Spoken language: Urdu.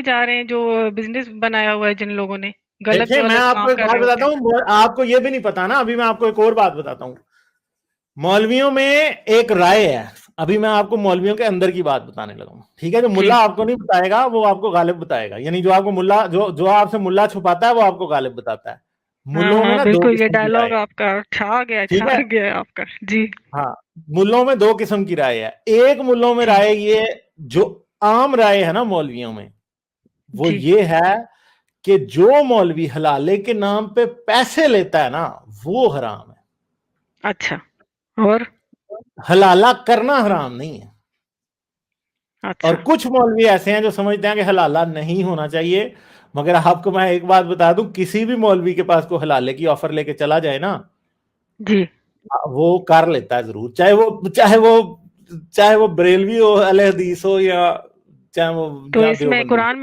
پہ جا رہے ہیں جو بزنس بنایا ہوا ہے جن لوگوں نے غلط دیکھیں میں غلط آپ کام کو ایک کر بات رہے ہوتے بتاتا ہیں. ہوں, آپ کو یہ بھی نہیں پتا نا, ابھی میں آپ کو ایک اور بات بتاتا ہوں. مولویوں میں ایک رائے ہے, ابھی میں آپ کو مولویوں کے اندر کی بات بتانے لگا ہوں, ٹھیک ہے؟ جو جی ملا آپ کو نہیں بتائے گا وہ آپ کو غالب بتائے گا, یعنی جو آپ کو ملا جو آپ سے ملا چھپاتا ہے وہ آپ کو غالب بتاتا ہے. ہاں ملوں میں ہاں نا دو بالکل, یہ قسم کی رائے ڈائلگ ہے, آپ کا چھا ٹھیک ہے؟ گیا آپ کا. جی ہاں, ملوں میں دو قسم کی رائے ہے. ایک ملوں میں جی رائے یہ جو عام رائے ہے نا مولویوں میں, وہ جی یہ ہے کہ جو مولوی حلالے کے نام پہ پیسے لیتا ہے نا وہ حرام ہے. اچھا, اور حلالہ کرنا حرام نہیں ہے. اور اچھا کچھ مولوی ایسے ہیں جو سمجھتے ہیں کہ حلالہ نہیں ہونا چاہیے, مگر آپ کو میں ایک بات بتا دوں, کسی بھی مولوی کے پاس کوئی حلالے کی آفر لے کے چلا جائے نا, جی وہ کر لیتا ہے ضرور, چاہے وہ بریلوی ہو, اہل حدیث ہو, یا چاہے وہ تو اس میں دیوبندی ہو. قرآن میں